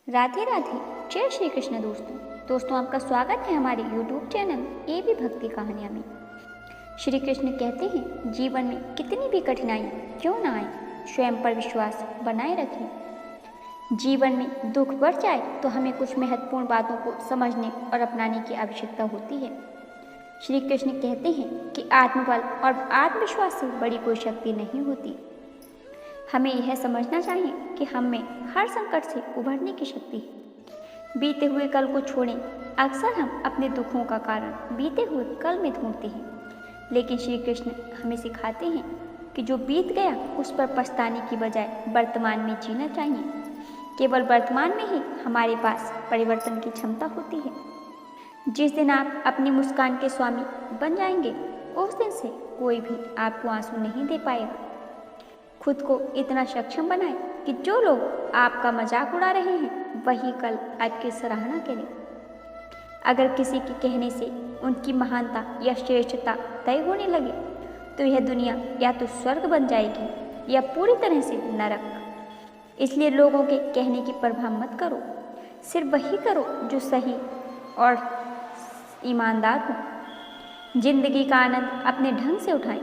राधे राधे। जय श्री कृष्ण दोस्तों आपका स्वागत है हमारे YouTube चैनल ए बी भक्ति कहानियाँ में। श्री कृष्ण कहते हैं, जीवन में कितनी भी कठिनाई क्यों ना आए, स्वयं पर विश्वास बनाए रखें। जीवन में दुख बढ़ जाए तो हमें कुछ महत्वपूर्ण बातों को समझने और अपनाने की आवश्यकता होती है। श्री कृष्ण कहते हैं कि आत्मबल और आत्मविश्वास से बड़ी कोई शक्ति नहीं होती। हमें यह समझना चाहिए कि हम में हर संकट से उभरने की शक्ति है। बीते हुए कल को छोड़ें। अक्सर हम अपने दुखों का कारण बीते हुए कल में ढूंढते हैं, लेकिन श्री कृष्ण हमें सिखाते हैं कि जो बीत गया उस पर पछताने की बजाय वर्तमान में जीना चाहिए। केवल वर्तमान में ही हमारे पास परिवर्तन की क्षमता होती है। जिस दिन आप अपनी मुस्कान के स्वामी बन जाएंगे, उस दिन से कोई भी आपको आंसू नहीं दे पाएगा। खुद को इतना सक्षम बनाएं कि जो लोग आपका मजाक उड़ा रहे हैं वही कल आपकी सराहना करें। अगर किसी के कहने से उनकी महानता या श्रेष्ठता तय होने लगे तो यह दुनिया या तो स्वर्ग बन जाएगी या पूरी तरह से नरक। इसलिए लोगों के कहने की परवाह मत करो, सिर्फ वही करो जो सही और ईमानदार हो। जिंदगी का आनंद अपने ढंग से उठाएं।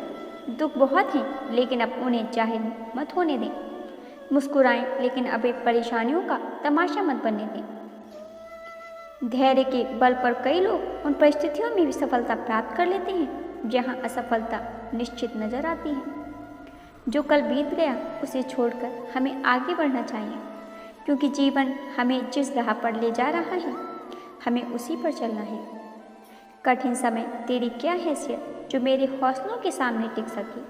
दुख बहुत हैं, लेकिन अब उन्हें जाहिर मत होने दें। मुस्कुराएं, लेकिन अब परेशानियों का तमाशा मत बनने दें। धैर्य के बल पर कई लोग उन परिस्थितियों में भी सफलता प्राप्त कर लेते हैं जहां असफलता निश्चित नजर आती है। जो कल बीत गया उसे छोड़कर हमें आगे बढ़ना चाहिए, क्योंकि जीवन हमें जिस राह पर ले जा रहा है हमें उसी पर चलना है। कठिन समय तेरी क्या हैसियत जो मेरे हौसलों के सामने टिक सके।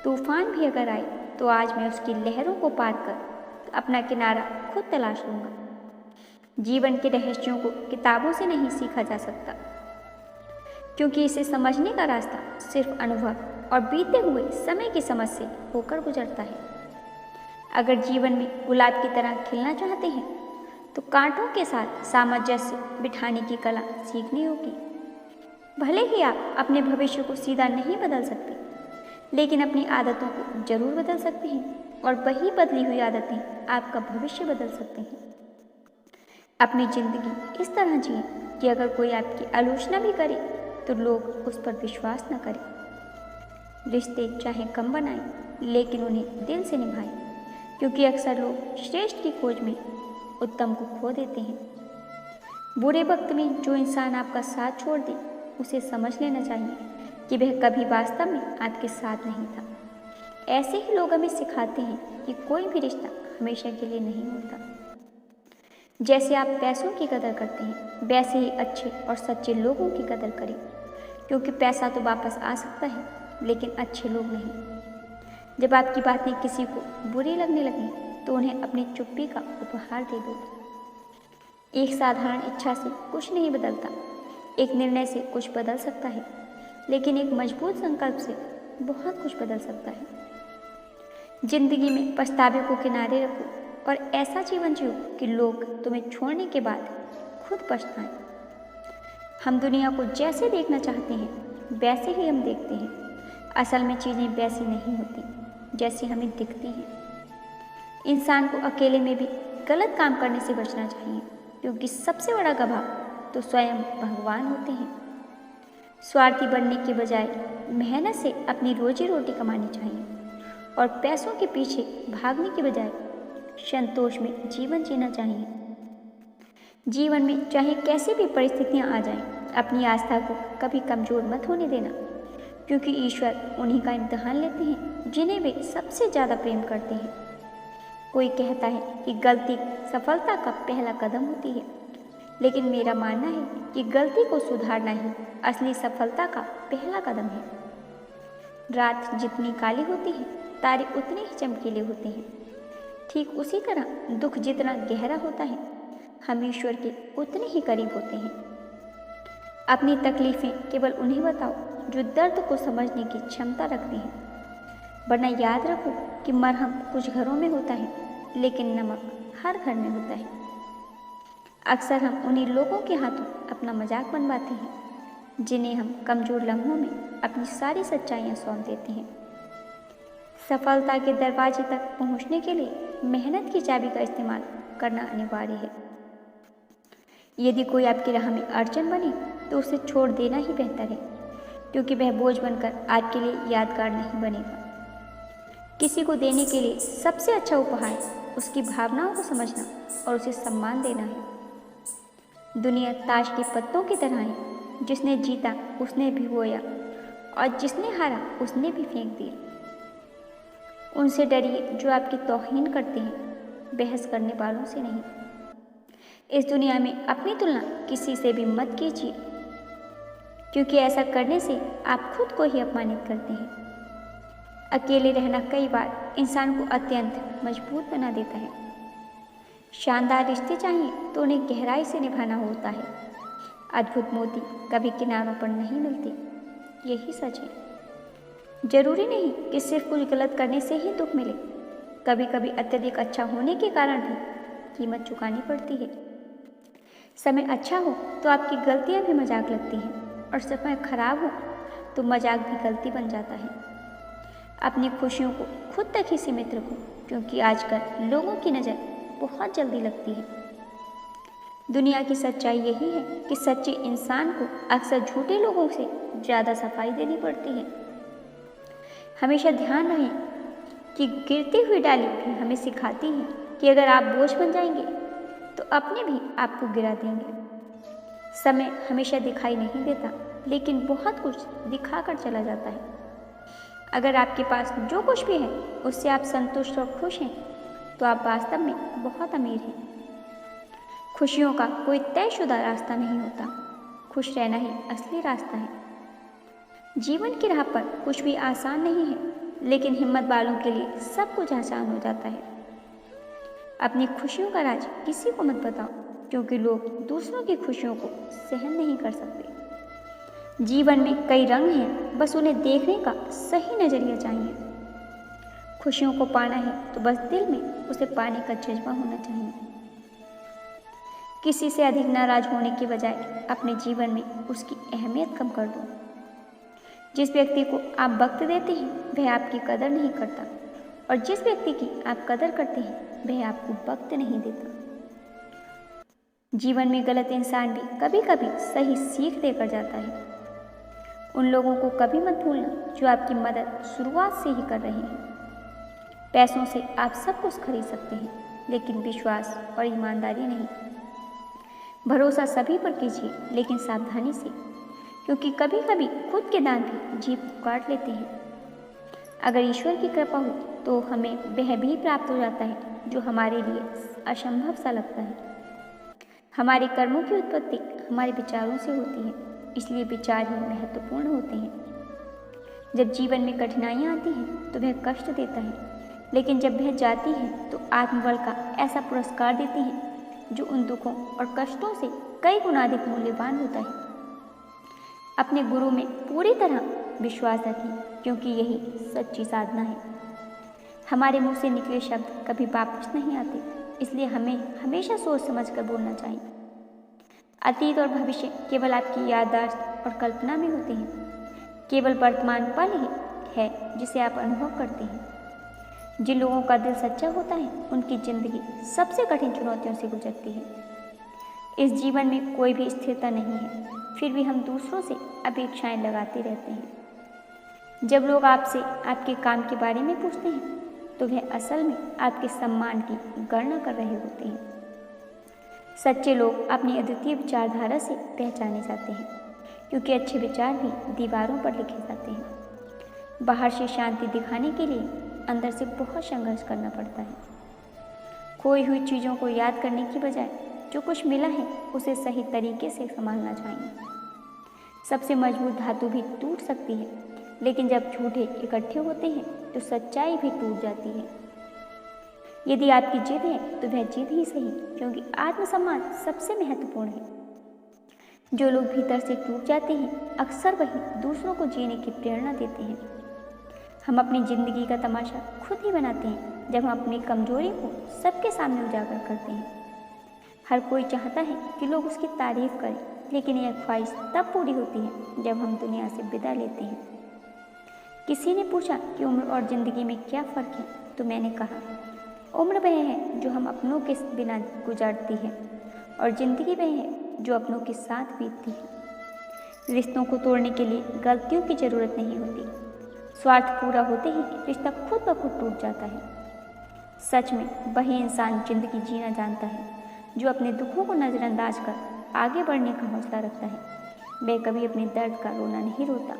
तूफान भी अगर आए तो आज मैं उसकी लहरों को पार कर अपना किनारा खुद तलाश लूँगा। जीवन के रहस्यों को किताबों से नहीं सीखा जा सकता, क्योंकि इसे समझने का रास्ता सिर्फ अनुभव और बीते हुए समय की समझ से होकर गुजरता है। अगर जीवन में गुलाब की तरह खिलना चाहते हैं तो कांटों के साथ सामंजस्य बिठाने की कला सीखनी होगी। भले ही आप अपने भविष्य को सीधा नहीं बदल सकते, लेकिन अपनी आदतों को जरूर बदल सकते हैं, और वही बदली हुई आदतें आपका भविष्य बदल सकते हैं। अपनी जिंदगी इस तरह जिए कि अगर कोई आपकी आलोचना भी करे तो लोग उस पर विश्वास न करें। रिश्ते चाहे कम बनाएं, लेकिन उन्हें दिल से निभाएं, क्योंकि अक्सर लोग श्रेष्ठ की खोज में उत्तम को खो देते हैं। बुरे वक्त में जो इंसान आपका साथ छोड़ दे उसे समझ लेना चाहिए कि वह कभी वास्तव में आपके साथ नहीं था। ऐसे ही लोग हमें सिखाते हैं कि कोई भी रिश्ता हमेशा के लिए नहीं होता। जैसे आप पैसों की कदर करते हैं, वैसे ही अच्छे और सच्चे लोगों की कदर करें, क्योंकि पैसा तो वापस आ सकता है, लेकिन अच्छे लोग नहीं। जब आपकी बातें किसी को बुरी लगने लगें तो उन्हें अपनी चुप्पी का उपहार दे दो। एक साधारण इच्छा से कुछ नहीं बदलता। एक निर्णय से कुछ बदल सकता है, लेकिन एक मजबूत संकल्प से बहुत कुछ बदल सकता है। जिंदगी में पछतावे को किनारे रखो और ऐसा जीवन जियो कि लोग तुम्हें छोड़ने के बाद खुद पछताएं। हम दुनिया को जैसे देखना चाहते हैं वैसे ही हम देखते हैं। असल में चीज़ें वैसी नहीं होती जैसी हमें दिखती हैं। इंसान को अकेले में भी गलत काम करने से बचना चाहिए, क्योंकि सबसे बड़ा गवाह तो स्वयं भगवान होते हैं। स्वार्थी बनने के बजाय मेहनत से अपनी रोजी रोटी कमानी चाहिए, और पैसों के पीछे भागने के बजाय संतोष में जीवन जीना चाहिए। जीवन में चाहे कैसी भी परिस्थितियां आ जाएं, अपनी आस्था को कभी कमजोर मत होने देना, क्योंकि ईश्वर उन्हीं का इम्तिहान लेते हैं जिन्हें वे सबसे ज़्यादा प्रेम करते हैं। कोई कहता है कि गलती सफलता का पहला कदम होती है, लेकिन मेरा मानना है कि गलती को सुधारना ही असली सफलता का पहला कदम है। रात जितनी काली होती है, तारे उतने ही चमकीले होते हैं। ठीक उसी तरह दुख जितना गहरा होता है, हम ईश्वर के उतने ही करीब होते हैं। अपनी तकलीफें केवल उन्हें बताओ जो दर्द को समझने की क्षमता रखते हैं, वरना याद रखो कि मरहम कुछ घरों में होता है, लेकिन नमक हर घर में होता है। अक्सर हम उन्हीं लोगों के हाथों अपना मजाक बनवाते हैं जिन्हें हम कमज़ोर लम्हों में अपनी सारी सच्चाइयाँ सौंप देते हैं। सफलता के दरवाजे तक पहुँचने के लिए मेहनत की चाबी का इस्तेमाल करना अनिवार्य है। यदि कोई आपकी राह में अड़चन बने तो उसे छोड़ देना ही बेहतर है, क्योंकि वह बोझ बनकर आपके लिए यादगार नहीं बनेगा। किसी को देने के लिए सबसे अच्छा उपहार उसकी भावनाओं को समझना और उसे सम्मान देना है। दुनिया ताश के पत्तों की तरह है, जिसने जीता उसने भिगोया और जिसने हारा उसने भी फेंक दिया। उनसे डरिए जो आपकी तौहीन करते हैं, बहस करने वालों से नहीं। इस दुनिया में अपनी तुलना किसी से भी मत कीजिए, क्योंकि ऐसा करने से आप खुद को ही अपमानित करते हैं। अकेले रहना कई बार इंसान को अत्यंत मजबूत बना देता है। शानदार रिश्ते चाहिए तो उन्हें गहराई से निभाना होता है। अद्भुत मोती कभी किनारों पर नहीं मिलते, यही सच है। जरूरी नहीं कि सिर्फ कुछ गलत करने से ही दुख मिले, कभी कभी अत्यधिक अच्छा होने के कारण भी कीमत चुकानी पड़ती है। समय अच्छा हो तो आपकी गलतियां भी मजाक लगती हैं, और समय खराब हो तो मजाक भी गलती बन जाता है। अपनी खुशियों को खुद तक ही सीमित रखो, क्योंकि आजकल लोगों की नज़र बहुत जल्दी लगती है। दुनिया की सच्चाई यही है कि सच्चे इंसान को अक्सर झूठे लोगों से ज़्यादा सफाई देनी पड़ती है। हमेशा ध्यान रहे कि गिरती हुई डाली भी हमें सिखाती है कि अगर आप बोझ बन जाएंगे तो अपने भी आपको गिरा देंगे। समय हमेशा दिखाई नहीं देता, लेकिन बहुत कुछ दिखाकर चला जाता है। अगर आपके पास जो कुछ भी है उससे आप संतुष्ट और खुश हैं, तो आप वास्तव में बहुत अमीर हैं। खुशियों का कोई तयशुदा रास्ता नहीं होता, खुश रहना ही असली रास्ता है। जीवन की राह पर कुछ भी आसान नहीं है, लेकिन हिम्मत वालों के लिए सब कुछ आसान हो जाता है। अपनी खुशियों का राज किसी को मत बताओ, क्योंकि लोग दूसरों की खुशियों को सहन नहीं कर सकते। जीवन में कई रंग हैं, बस उन्हें देखने का सही नजरिया चाहिए। खुशियों को पाना है तो बस दिल में उसे पाने का जज्बा होना चाहिए। किसी से अधिक नाराज होने के बजाय अपने जीवन में उसकी अहमियत कम कर दो। जिस व्यक्ति को आप वक्त देते हैं वह आपकी कदर नहीं करता, और जिस व्यक्ति की आप कदर करते हैं वह आपको वक्त नहीं देता। जीवन में गलत इंसान भी कभी कभी सही सीख देकर जाता है। उन लोगों को कभी मत भूलना जो आपकी मदद शुरुआत से ही कर रहे हैं। पैसों से आप सब कुछ खरीद सकते हैं, लेकिन विश्वास और ईमानदारी नहीं। भरोसा सभी पर कीजिए, लेकिन सावधानी से, क्योंकि कभी कभी खुद के दांत भी जीभ को काट लेते हैं। अगर ईश्वर की कृपा हो तो हमें वह भी प्राप्त हो जाता है जो हमारे लिए असंभव सा लगता है। हमारे कर्मों की उत्पत्ति हमारे विचारों से होती है, इसलिए विचार ही महत्वपूर्ण होते हैं। जब जीवन में कठिनाइयाँ आती हैं तो वह कष्ट देता है, लेकिन जब वह जाती है तो आत्मबल का ऐसा पुरस्कार देती है जो उन दुखों और कष्टों से कई गुना अधिक मूल्यवान होता है। अपने गुरु में पूरी तरह विश्वास रखें, क्योंकि यही सच्ची साधना है। हमारे मुंह से निकले शब्द कभी वापस नहीं आते, इसलिए हमें हमेशा सोच समझ कर बोलना चाहिए। अतीत और भविष्य केवल आपकी याददाश्त और कल्पना में होते हैं। केवल वर्तमान पल ही है जिसे आप अनुभव करते हैं। जिन लोगों का दिल सच्चा होता है उनकी जिंदगी सबसे कठिन चुनौतियों से गुजरती है। इस जीवन में कोई भी स्थिरता नहीं है, फिर भी हम दूसरों से अपेक्षाएं लगाते रहते हैं। जब लोग आपसे आपके काम के बारे में पूछते हैं तो वह असल में आपके सम्मान की गणना कर रहे होते हैं। सच्चे लोग अपनी अद्वितीय विचारधारा से पहचाने जाते हैं, क्योंकि अच्छे विचार भी दीवारों पर लिखे जाते हैं। बाहर से शांति दिखाने के लिए अंदर से बहुत संघर्ष करना पड़ता है। खोई हुई चीज़ों को याद करने की बजाय जो कुछ मिला है उसे सही तरीके से संभालना चाहिए। सबसे मजबूत धातु भी टूट सकती है, लेकिन जब झूठे इकट्ठे होते हैं तो सच्चाई भी टूट जाती है। यदि आपकी जिद है तो वह जिद ही सही, क्योंकि आत्मसम्मान सबसे महत्वपूर्ण है। जो लोग भीतर से टूट जाते हैं अक्सर वही दूसरों को जीने की प्रेरणा देते हैं। हम अपनी जिंदगी का तमाशा खुद ही बनाते हैं जब हम अपनी कमजोरी को सबके सामने उजागर करते हैं। हर कोई चाहता है कि लोग उसकी तारीफ करें, लेकिन यह ख्वाहिश तब पूरी होती है जब हम दुनिया से विदा लेते हैं। किसी ने पूछा कि उम्र और ज़िंदगी में क्या फ़र्क है, तो मैंने कहा उम्र वह है जो हम अपनों के बिना गुजरती है और ज़िंदगी वह है जो अपनों के साथ बीतती है। रिश्तों को तोड़ने के लिए गलतियों की ज़रूरत नहीं होती। स्वार्थ पूरा होते ही रिश्ता खुद ब खुद टूट जाता है। सच में वही इंसान ज़िंदगी जीना जानता है जो अपने दुखों को नज़रअंदाज कर आगे बढ़ने का हौसला रखता है। वह कभी अपने दर्द का रोना नहीं रोता।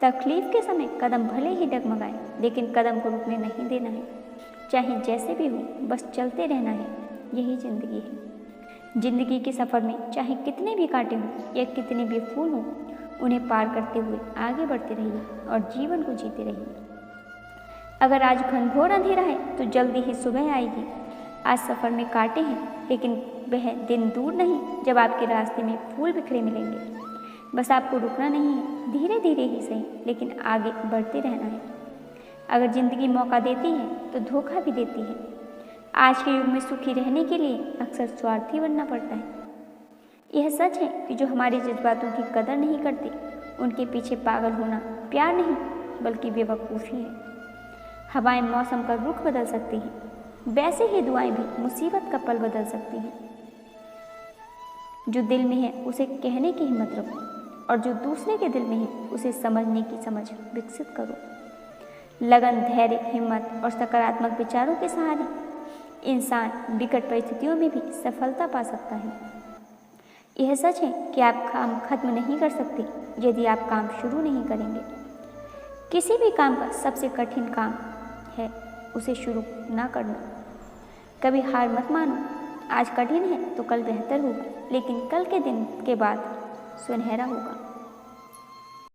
तकलीफ के समय कदम भले ही डगमगाए, लेकिन कदम को रुकने नहीं देना है। चाहे जैसे भी हो, बस चलते रहना है। यही ज़िंदगी है। ज़िंदगी के सफ़र में चाहे कितने भी कांटे हों या कितने भी फूल हों, उन्हें पार करते हुए आगे बढ़ते रहिए और जीवन को जीते रहिए। अगर आज घनघोर अंधेरा है तो जल्दी ही सुबह आएगी। आज सफ़र में कांटे हैं, लेकिन वह दिन दूर नहीं जब आपके रास्ते में फूल बिखरे मिलेंगे। बस आपको रुकना नहीं है, धीरे धीरे ही सही, लेकिन आगे बढ़ते रहना है। अगर ज़िंदगी मौका देती है तो धोखा भी देती है। आज के युग में सुखी रहने के लिए अक्सर स्वार्थी बनना पड़ता है। यह सच है कि जो हमारे जज्बातों की कदर नहीं करते, उनके पीछे पागल होना प्यार नहीं बल्कि बेवकूफ़ी है। हवाएं मौसम का रुख बदल सकती हैं, वैसे ही दुआएं भी मुसीबत का पल बदल सकती हैं। जो दिल में है उसे कहने की हिम्मत रखो, और जो दूसरे के दिल में है उसे समझने की समझ विकसित करो। लगन, धैर्य, हिम्मत और सकारात्मक विचारों के सहारे इंसान विकट परिस्थितियों में भी सफलता पा सकता है। यह सच है कि आप काम खत्म नहीं कर सकते यदि आप काम शुरू नहीं करेंगे। किसी भी काम का सबसे कठिन काम है उसे शुरू ना करना। कभी हार मत मानो। आज कठिन है तो कल बेहतर होगा, लेकिन कल के दिन के बाद सुनहरा होगा।